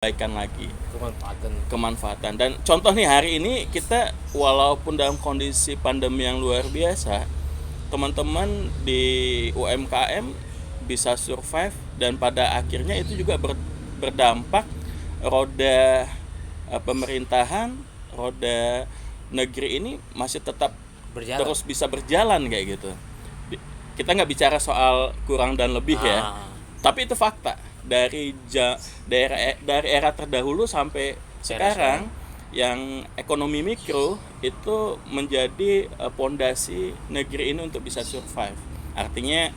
kebaikan lagi, kemanfaatan. dan contoh nih hari ini kita walaupun dalam kondisi pandemi yang luar biasa, teman-teman di UMKM bisa survive, dan pada akhirnya itu juga berdampak roda pemerintahan, roda negeri ini masih tetap Berjalan. terus bisa berjalan kayak gitu. Kita nggak bicara soal kurang dan lebih ya, tapi itu fakta dari era terdahulu sampai sekarang yang ekonomi mikro itu menjadi pondasi negeri ini untuk bisa survive. Artinya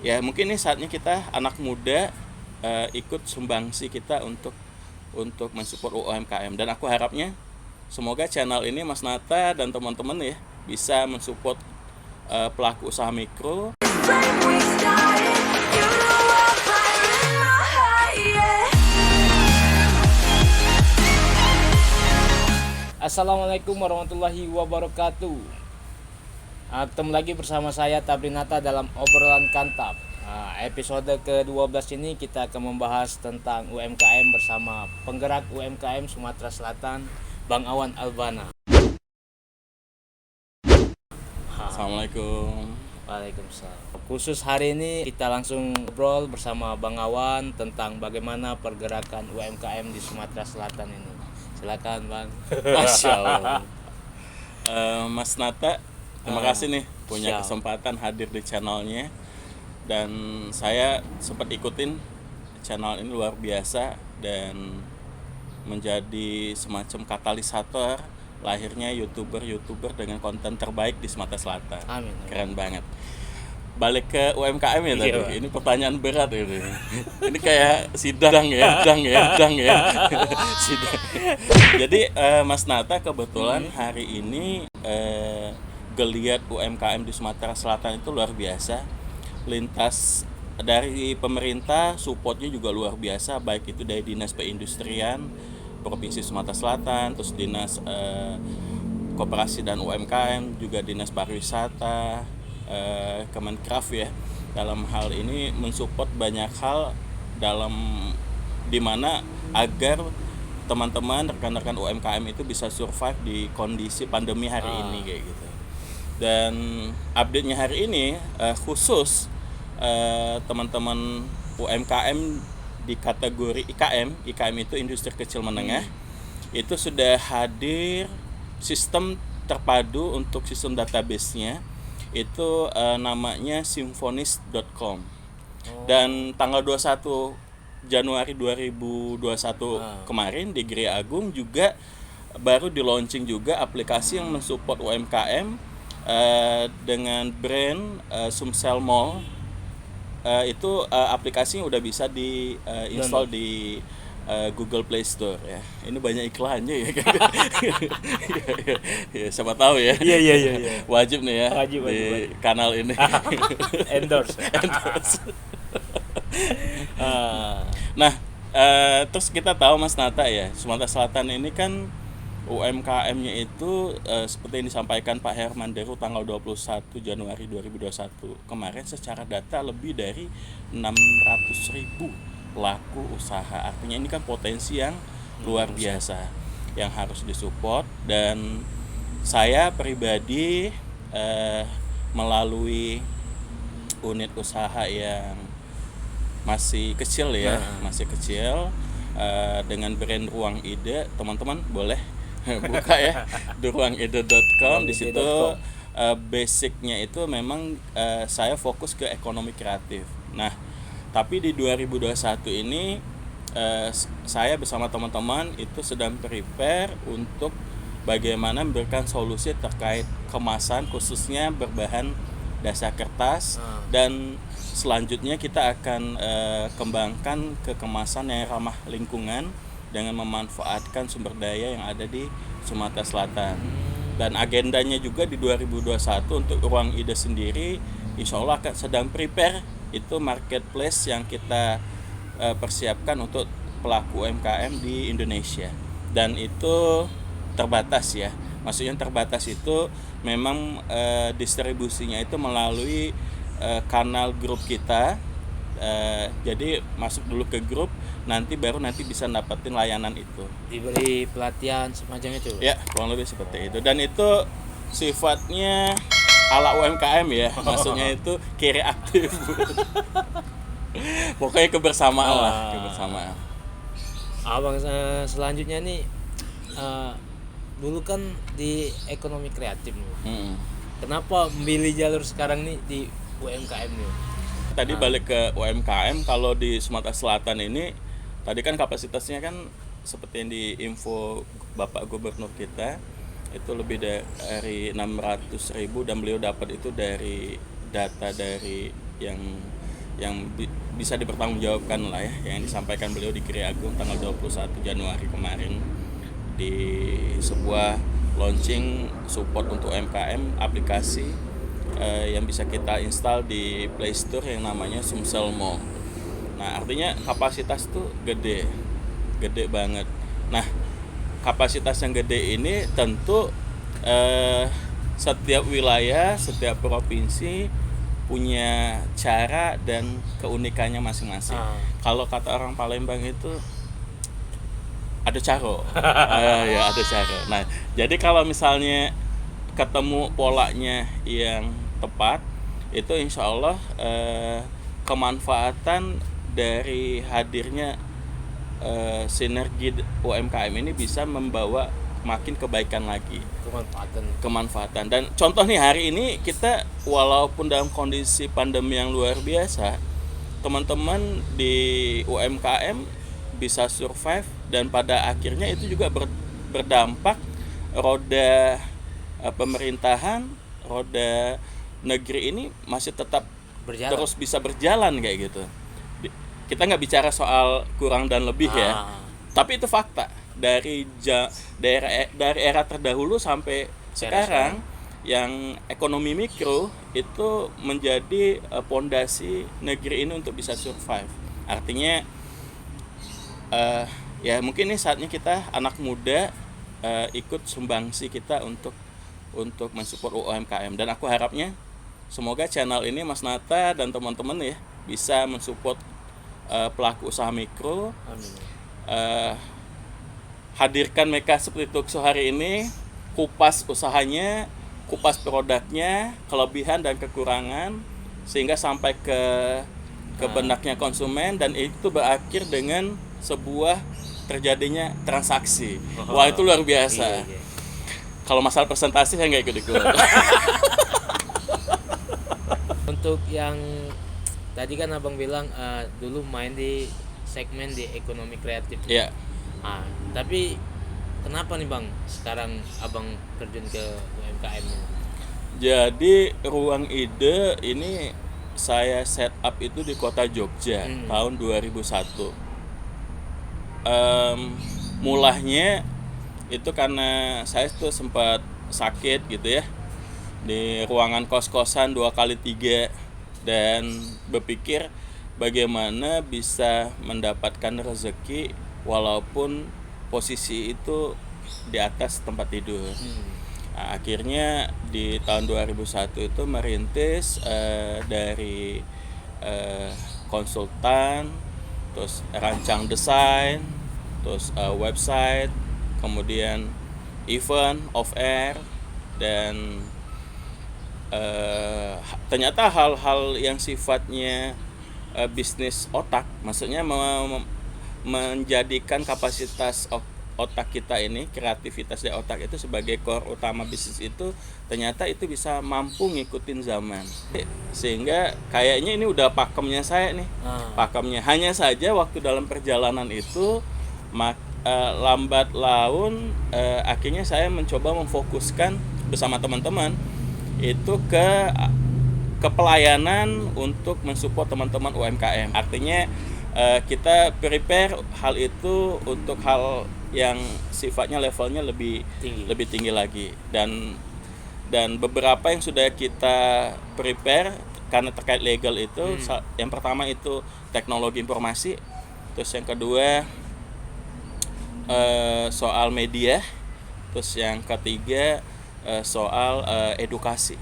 ya mungkin ini saatnya kita anak muda ikut sumbangsi kita untuk mensupport UMKM, dan aku harapnya semoga channel ini Mas Nata dan teman-teman ya bisa mensupport pelaku usaha mikro. Assalamualaikum warahmatullahi wabarakatuh. Ketemu lagi bersama saya Tabrinata dalam obrolan Kantap. Episode ke-12 ini kita akan membahas tentang UMKM bersama penggerak UMKM Sumatera Selatan, Bang Awan Albana. Assalamualaikum. Waalaikumsalam. Khusus hari ini kita langsung ngobrol bersama Bang Awan tentang bagaimana pergerakan UMKM di Sumatera Selatan ini. Silakan Bang. Masya Allah. Mas Nata, terima kasih nih punya siap. kesempatan hadir di channelnya, dan saya sempat ikutin channel ini, luar biasa dan menjadi semacam katalisator lahirnya youtuber dengan konten terbaik di Sumatera Selatan. Amin. Keren banget. Balik ke UMKM ya tadi. Iya. Ini pertanyaan berat ini. Ini kayak sidang ya. Sidang. Jadi Mas Nata kebetulan hari ini geliat UMKM di Sumatera Selatan itu luar biasa. Lintas dari pemerintah supportnya juga luar biasa, baik itu dari Dinas Perindustrian Provinsi Sumatera Selatan, terus Dinas Koperasi dan UMKM, juga Dinas Pariwisata, Kemenkraf ya. Dalam hal ini mensupport banyak hal dalam dimana agar teman-teman rekan-rekan UMKM itu bisa survive di kondisi pandemi hari ini kayak gitu. Dan update-nya hari ini khusus teman-teman UMKM di kategori IKM itu industri kecil menengah, itu sudah hadir sistem terpadu untuk sistem database-nya, itu namanya symphonist.com. Dan tanggal 21 Januari 2021 kemarin di Gria Agung juga baru di launching juga aplikasi yang mensupport UMKM dengan brand Sumsel Mall. Itu aplikasinya udah bisa di install di Google Play Store ya. Ini banyak iklannya ya kan. Ya, siapa tahu ya. Iya. Wajib nih ya Wajib. kanal ini. Endorse. Nah, terus kita tahu Mas Nata ya, Sumatera Selatan ini kan UMKM-nya itu seperti yang disampaikan Pak Herman Deru tanggal 21 Januari 2021 kemarin, secara data lebih dari 600.000 pelaku usaha. Artinya ini kan potensi yang luar biasa yang harus disupport, dan saya pribadi melalui unit usaha yang masih kecil ya, dengan brand Ruang Ide, teman-teman boleh buka ya di ruangide.com. Di situ basicnya itu memang saya fokus ke ekonomi kreatif. Nah, tapi di 2021 ini saya bersama teman-teman itu sedang prepare untuk bagaimana memberikan solusi terkait kemasan, khususnya berbahan dasar kertas, dan selanjutnya kita akan kembangkan ke kemasan yang ramah lingkungan dengan memanfaatkan sumber daya yang ada di Sumatera Selatan. Dan agendanya juga di 2021 untuk Ruang Ide sendiri, insya Allah akan sedang prepare itu marketplace yang kita persiapkan untuk pelaku UMKM di Indonesia. Dan itu terbatas ya, maksudnya terbatas itu memang distribusinya itu melalui kanal grup kita Jadi masuk dulu ke grup, nanti bisa dapetin layanan itu. Diberi pelatihan semacam itu. Ya, kurang lebih seperti itu. Dan itu sifatnya ala UMKM ya, maksudnya itu kiri aktif. Pokoknya kebersamaan lah, kebersamaan. Abang selanjutnya nih, dulu kan di ekonomi kreatif nih. Kenapa memilih jalur sekarang nih di UMKM nih? Tadi balik ke UMKM, kalau di Sumatera Selatan ini tadi kan kapasitasnya kan seperti yang di info Bapak Gubernur kita itu lebih dari 600.000 dan beliau dapat itu dari data dari yang bisa dipertanggungjawabkan lah ya, yang disampaikan beliau di Giri Agung tanggal 21 Januari kemarin di sebuah launching support untuk UMKM aplikasi yang bisa kita install di Play Store yang namanya Sumsel Mall. Nah, artinya kapasitas tuh gede banget. Nah, kapasitas yang gede ini tentu setiap wilayah, setiap provinsi punya cara dan keunikannya masing-masing. Kalau kata orang Palembang itu ada caro. Ya, ada caro. Nah, jadi kalau misalnya ketemu polanya yang tepat, itu insya Allah kemanfaatan dari hadirnya sinergi UMKM ini bisa membawa makin kebaikan lagi, kemanfaatan. Dan contoh nih, hari ini kita walaupun dalam kondisi pandemi yang luar biasa, teman-teman di UMKM bisa survive, dan pada akhirnya itu juga berdampak roda pemerintahan, roda negeri ini masih tetap terus bisa berjalan kayak gitu. Kita nggak bicara soal kurang dan lebih ya, tapi itu fakta dari era terdahulu sampai sekarang yang ekonomi mikro itu menjadi pondasi negeri ini untuk bisa survive. Artinya ya mungkin ini saatnya kita anak muda ikut sumbangsi kita untuk mensupport UMKM, dan aku harapnya semoga channel ini Mas Nata dan teman-teman ya bisa mensupport pelaku usaha mikro. Hadirkan mereka seperti Tukso hari ini, kupas usahanya, kupas produknya, kelebihan dan kekurangan, sehingga sampai ke benaknya konsumen, dan itu berakhir dengan sebuah terjadinya transaksi. Wah, itu luar biasa. Iya. Kalau masalah presentasi saya nggak ikut-ikut. Untuk yang tadi kan abang bilang dulu main di segmen di ekonomi kreatif. Iya. Tapi kenapa nih bang sekarang abang terjun ke UMKM? Jadi Ruang Ide ini saya set up itu di kota Jogja tahun 2001. Mulanya itu karena saya tuh sempat sakit gitu ya, di ruangan kos-kosan 2x3, dan berpikir bagaimana bisa mendapatkan rezeki walaupun posisi itu di atas tempat tidur. Nah, akhirnya di tahun 2001 itu merintis dari konsultan, terus rancang desain, terus website, kemudian event, off air, dan ternyata hal-hal yang sifatnya bisnis otak, maksudnya menjadikan kapasitas otak kita ini, kreativitas dari otak itu sebagai core utama bisnis itu, ternyata itu bisa mampu ngikutin zaman. Sehingga kayaknya ini udah pakemnya saya nih. Pakemnya, hanya saja waktu dalam perjalanan itu lambat laun akhirnya saya mencoba memfokuskan bersama teman-teman itu ke pelayanan untuk mensupport teman-teman UMKM. Artinya kita prepare hal itu untuk hal yang sifatnya levelnya lebih tinggi lagi, dan beberapa yang sudah kita prepare karena terkait legal itu. Yang pertama itu teknologi informasi, terus yang kedua soal media, terus yang ketiga soal edukasi.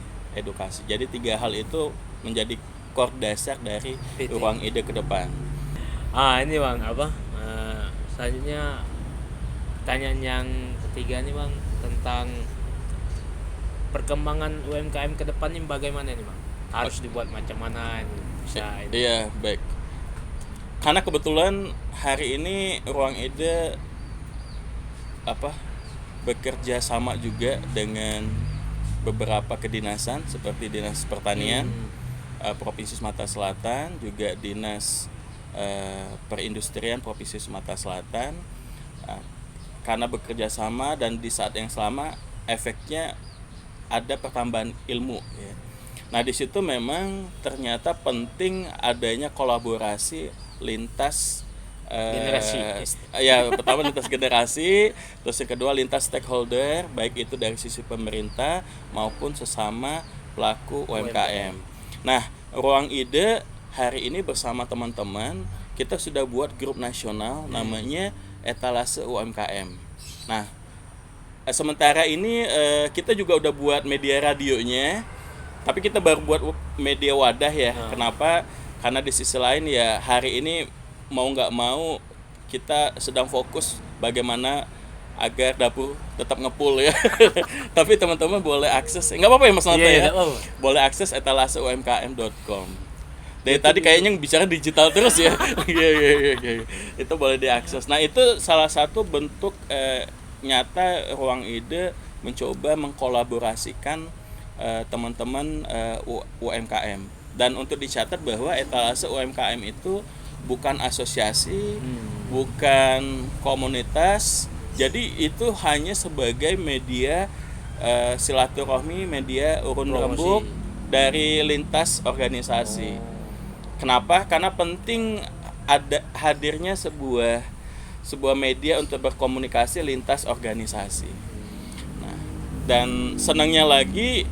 Jadi 3 hal itu menjadi core dasar dari PT. ruang ide ke depan. Ini Bang, selanjutnya pertanyaan yang ketiga nih Bang, tentang perkembangan UMKM ke depan ini bagaimana nih Bang? Harus dibuat macam mana ini bisa ini? Iya, baik. Karena kebetulan hari ini ruang ide bekerja sama juga dengan beberapa kedinasan seperti Dinas Pertanian Provinsi Sumatera Selatan, juga Dinas Perindustrian Provinsi Sumatera Selatan. Karena bekerja sama dan di saat yang sama efeknya ada pertambahan ilmu ya. Nah, di situ memang ternyata penting adanya kolaborasi lintas Generasi. Ya, pertama lintas generasi, terus yang kedua lintas stakeholder, baik itu dari sisi pemerintah maupun sesama pelaku UMKM. Nah, ruang ide hari ini bersama teman-teman kita sudah buat grup nasional namanya Etalase UMKM. Nah, sementara ini kita juga udah buat media radionya, tapi kita baru buat media wadah ya. Kenapa? Karena di sisi lain ya hari ini mau nggak mau kita sedang fokus bagaimana agar dapur tetap ngepul ya. Tapi teman-teman boleh akses, nggak apa-apa ya Mas Nata ya, boleh akses etalaseumkm.com. Dari tadi kayaknya bicara digital terus ya. Iya. Itu boleh diakses. Nah, itu salah satu bentuk nyata ruang ide mencoba mengkolaborasikan teman-teman UMKM. Dan untuk dicatat bahwa etalase UMKM itu bukan asosiasi, bukan komunitas. Jadi itu hanya sebagai media silaturahmi, media urun rembuk dari lintas organisasi. Kenapa? Karena penting ada hadirnya sebuah media untuk berkomunikasi lintas organisasi. Nah, dan senangnya lagi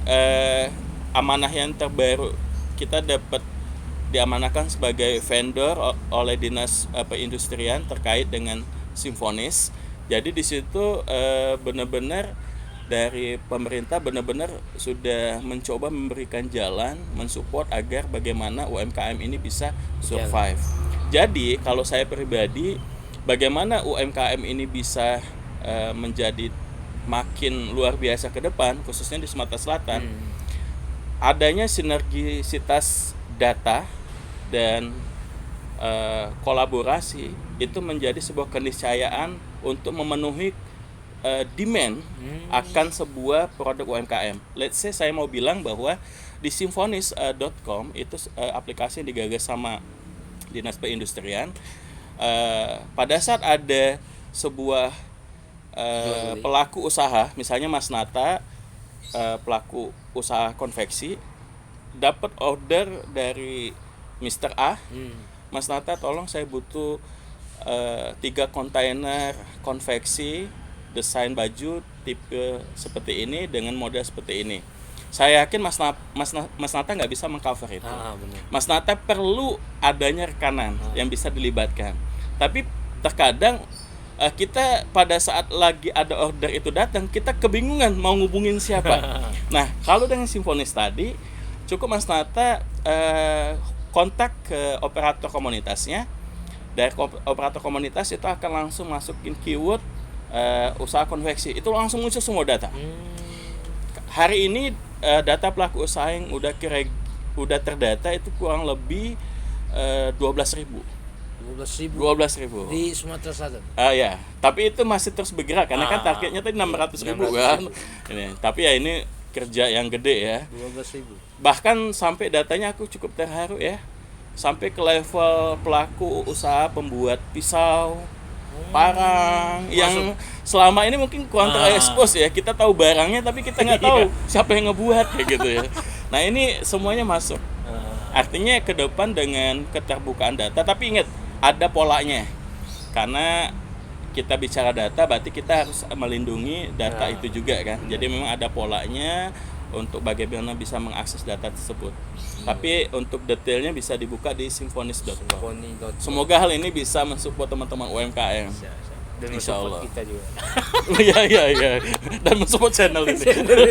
amanah yang terbaru kita dapat diamanahkan sebagai vendor oleh Dinas Perindustrian terkait dengan Simfonis. Jadi di situ benar-benar dari pemerintah benar-benar sudah mencoba memberikan jalan, mensupport agar bagaimana UMKM ini bisa survive. Jadi kalau saya pribadi, bagaimana UMKM ini bisa menjadi makin luar biasa ke depan, khususnya di Sumatera Selatan, adanya sinergisitas data dan kolaborasi itu menjadi sebuah keniscayaan untuk memenuhi demand akan sebuah produk UMKM. Let's say saya mau bilang bahwa di simfonis.com itu aplikasi yang digagas sama Dinas Perindustrian. Pada saat ada sebuah pelaku usaha, misalnya Mas Nata, pelaku usaha konveksi, dapat order dari Mr. A, Mas Nata tolong saya butuh 3 kontainer konveksi desain baju tipe seperti ini dengan model seperti ini. Saya yakin Mas Nata nggak bisa mengcover itu. Benar. Mas Nata perlu adanya rekanan yang bisa dilibatkan. Tapi terkadang kita pada saat lagi ada order itu datang, kita kebingungan mau ngubungin siapa. Nah, kalau dengan Simfonis tadi, cukup Mas Nata kontak ke operator komunitasnya. Dari operator komunitas itu akan langsung masukin keyword usaha konveksi, itu langsung muncul semua data. Hari ini data pelaku usaha yang udah terdata itu kurang lebih 12.000 di Sumatera Selatan. Ya, tapi itu masih terus bergerak karena kan targetnya tadi 600.000 kan. Ini, tapi ya ini kerja yang gede ya. 12.000. Bahkan sampai datanya aku cukup terharu ya. Sampai ke level pelaku usaha pembuat pisau, parang yang selama ini mungkin kurang terekspos ya. Kita tahu barangnya tapi kita nggak tahu siapa yang ngebuat kayak gitu ya. Nah, ini semuanya masuk. Artinya ke depan dengan keterbukaan data, tapi ingat ada polanya. Karena kita bicara data berarti kita harus melindungi data itu juga kan. Jadi memang ada polanya untuk bagaimana bisa mengakses data tersebut. Tapi untuk detailnya bisa dibuka di simfonis.com. Semoga hal ini bisa mensupport teman-teman UMKM. dan Insya mensupport Allah. kita juga. Iya. Dan mensupport channel ini.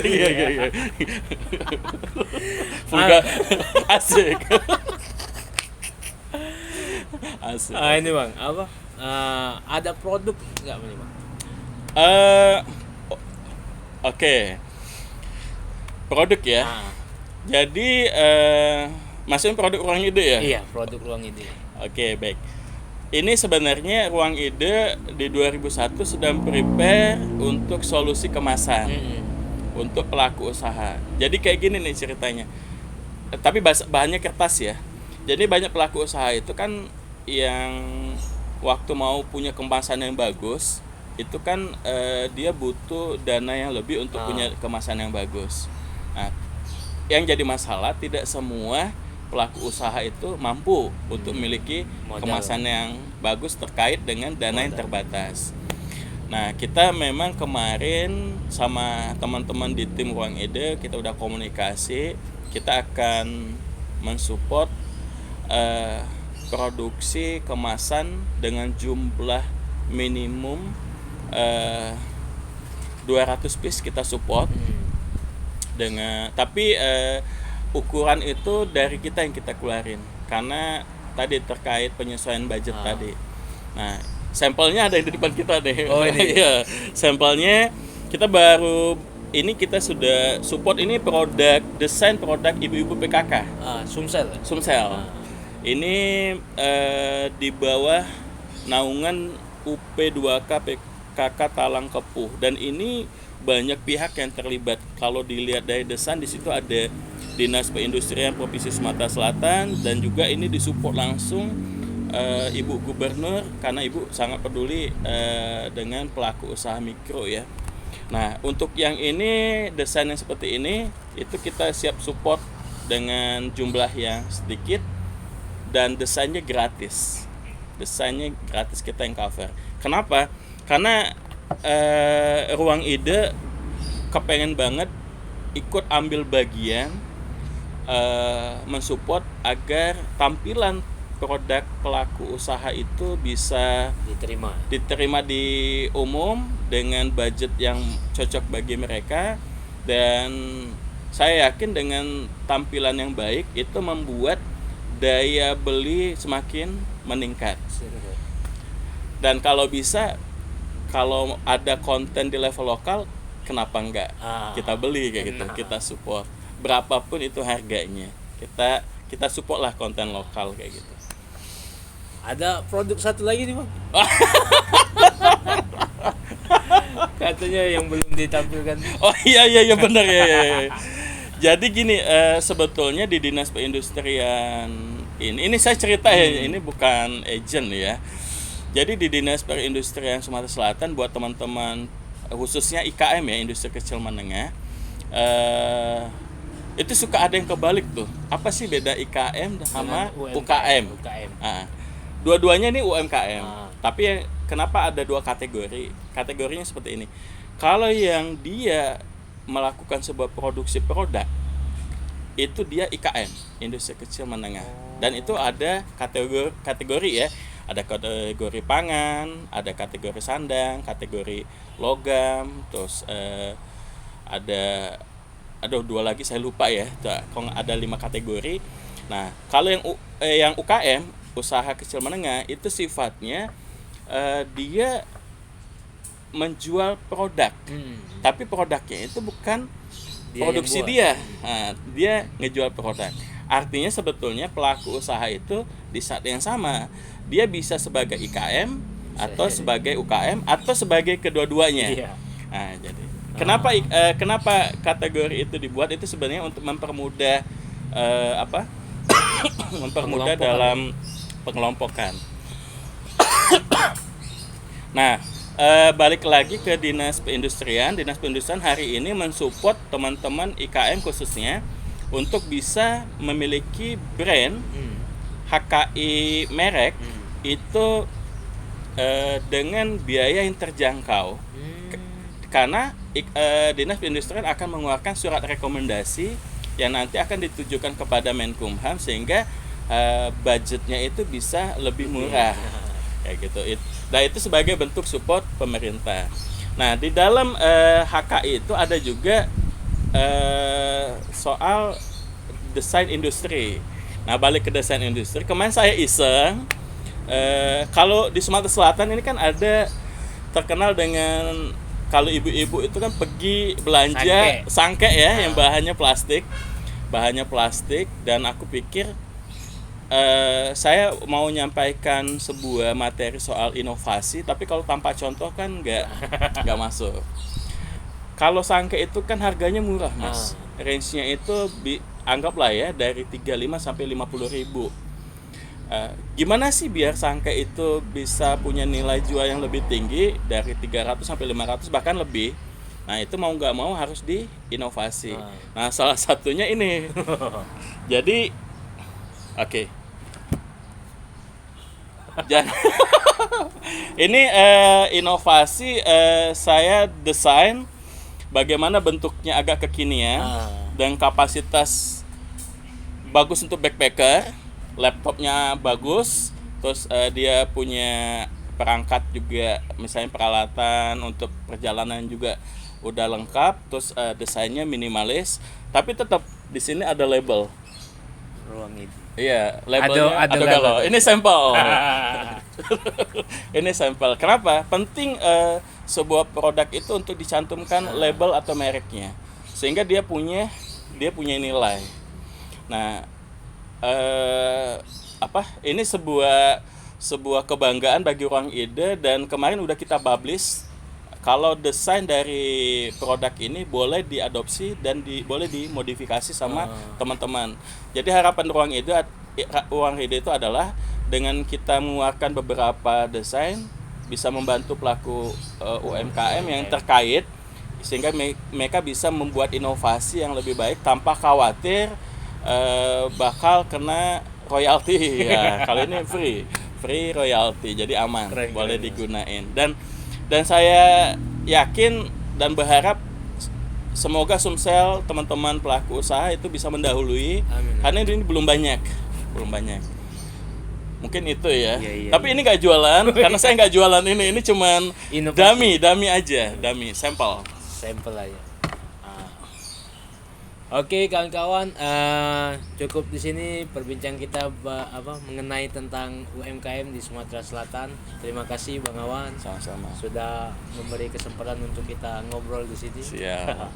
Iya. Vulgar. Asik. Asik. Ini bang, apa? Ada produk nggak ini bang? Eh, Oke. Produk ya. Ah, Jadi maksudnya produk Ruang Ide ya? iya, produk ruang ide. Oke, baik. Ini sebenarnya Ruang Ide di 2001 sedang prepare untuk solusi kemasan untuk pelaku usaha. Jadi kayak gini nih ceritanya. Tapi bahannya kertas ya. Jadi banyak pelaku usaha itu kan yang waktu mau punya kemasan yang bagus, itu kan dia butuh dana yang lebih untuk punya kemasan yang bagus. Nah, yang jadi masalah tidak semua pelaku usaha itu mampu untuk memiliki Modal. kemasan yang bagus terkait dengan dana yang terbatas. Nah, kita memang kemarin sama teman-teman di tim Ruang Ide kita udah komunikasi, kita akan mensupport produksi kemasan dengan jumlah minimum 200 piece kita support dengan, tapi ukuran itu dari kita yang kita keluarin karena tadi terkait penyesuaian budget tadi. Nah, sampelnya ada di depan kita deh. Oh, ini. Iya, sampelnya kita baru ini kita sudah support ini desain produk ibu-ibu PKK. Sumsel. Sumsel. Ini di bawah naungan UP2K PKK Talang Kepuh, dan ini banyak pihak yang terlibat. Kalau dilihat dari desain, di situ ada Dinas Perindustrian Provinsi Sumatera Selatan, dan juga ini disupport langsung Ibu Gubernur karena Ibu sangat peduli dengan pelaku usaha mikro ya. Nah, untuk yang ini desain yang seperti ini itu kita siap support dengan jumlah yang sedikit dan desainnya gratis. Desainnya gratis, kita yang cover. Kenapa? Karena Ruang Ide kepengen banget ikut ambil bagian mensupport agar tampilan produk pelaku usaha itu bisa diterima di umum dengan budget yang cocok bagi mereka, dan saya yakin dengan tampilan yang baik itu membuat daya beli semakin meningkat. Dan kalau bisa, kalau ada konten di level lokal, kenapa enggak kita beli kayak gitu, kita support berapapun itu harganya, kita support lah konten lokal kayak gitu. Ada produk satu lagi nih bang. Katanya yang belum ditampilkan. Oh iya benar ya. Jadi gini, sebetulnya di Dinas Perindustrian ini saya cerita ya, ini bukan agent ya. Jadi di Dinas Perindustrian Sumatera Selatan, buat teman-teman khususnya IKM ya, industri kecil menengah, itu suka ada yang kebalik tuh. Apa sih beda IKM sama UKM? Dua-duanya ini UMKM. Tapi kenapa ada dua kategori? Kategorinya seperti ini. Kalau yang dia melakukan sebuah produksi produk, itu dia IKM, industri kecil menengah. Dan itu ada kategori ya. Ada kategori pangan, ada kategori sandang, kategori logam, terus ada dua lagi saya lupa ya. Kalau ada 5 kategori. Nah, kalau yang UKM, usaha kecil menengah, itu sifatnya dia menjual produk. Tapi produknya itu bukan produksi dia. Nah, dia ngejual produk. Artinya sebetulnya pelaku usaha itu di saat yang sama dia bisa sebagai IKM atau sebagai UKM atau sebagai kedua-duanya. Nah, jadi kenapa kategori itu dibuat, itu sebenarnya untuk mempermudah mempermudah dalam pengelompokan. Nah, balik lagi ke Dinas Perindustrian. Dinas Perindustrian hari ini mensupport teman-teman IKM khususnya untuk bisa memiliki brand HKI merek itu dengan biaya yang terjangkau. Karena Dinas Perindustrian akan mengeluarkan surat rekomendasi yang nanti akan ditujukan kepada Menkumham, sehingga budgetnya itu bisa lebih murah. kayak gitu. Nah itu sebagai bentuk support pemerintah. Nah di dalam HKI itu ada juga soal desain industri. Nah balik ke desain industri, kemarin saya iseng, kalau di Sumatera Selatan ini kan ada terkenal dengan kalau ibu-ibu itu kan pergi belanja sangke ya, yang bahannya plastik, dan aku pikir saya mau menyampaikan sebuah materi soal inovasi, tapi kalau tanpa contoh kan nggak masuk. Kalau sangke itu kan harganya murah mas, range-nya itu anggaplah ya dari 35 sampai 50 ribu. Gimana sih biar sangke itu bisa punya nilai jual yang lebih tinggi dari 300 sampai 500 bahkan lebih? Nah itu mau nggak mau harus diinovasi. Nah salah satunya ini. Jadi oke. Ini inovasi, saya desain bagaimana bentuknya agak kekinian dan kapasitas bagus untuk backpacker, laptopnya bagus, terus dia punya perangkat juga, misalnya peralatan untuk perjalanan juga udah lengkap, terus desainnya minimalis, tapi tetap di sini ada label. Ruang ini. Iya, labelnya ada galau. Ini sampel. Ini sampel. Kenapa? Penting sebuah produk itu untuk dicantumkan label atau mereknya, sehingga dia punya nilai. Nah, ini sebuah kebanggaan bagi Ruang Ide, dan kemarin udah kita publish kalau desain dari produk ini boleh diadopsi dan boleh dimodifikasi sama teman-teman. Jadi harapan Ruang Ide itu adalah dengan kita mengeluarkan beberapa desain bisa membantu pelaku UMKM yang terkait, sehingga mereka bisa membuat inovasi yang lebih baik tanpa khawatir bakal kena royalti. Ya, kali ini free royalti, jadi aman, boleh digunain. Dan saya yakin dan berharap semoga Sumsel, teman-teman pelaku usaha itu bisa mendahului. Amin. Karena ini belum banyak. Mungkin itu ya. Iya. Tapi ini nggak jualan, karena saya nggak jualan ini cuman dummy aja, sampel aja. Oke kawan-kawan, cukup di sini perbincangan kita mengenai tentang UMKM di Sumatera Selatan. Terima kasih Bang Awan. Sama-sama. Sudah memberi kesempatan untuk kita ngobrol di sini. Siap.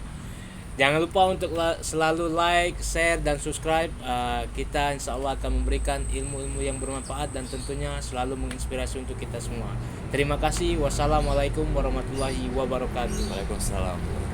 Jangan lupa untuk selalu like, share, dan subscribe. Kita insya Allah akan memberikan ilmu-ilmu yang bermanfaat dan tentunya selalu menginspirasi untuk kita semua. Terima kasih. Wassalamualaikum warahmatullahi wabarakatuh. Waalaikumsalam.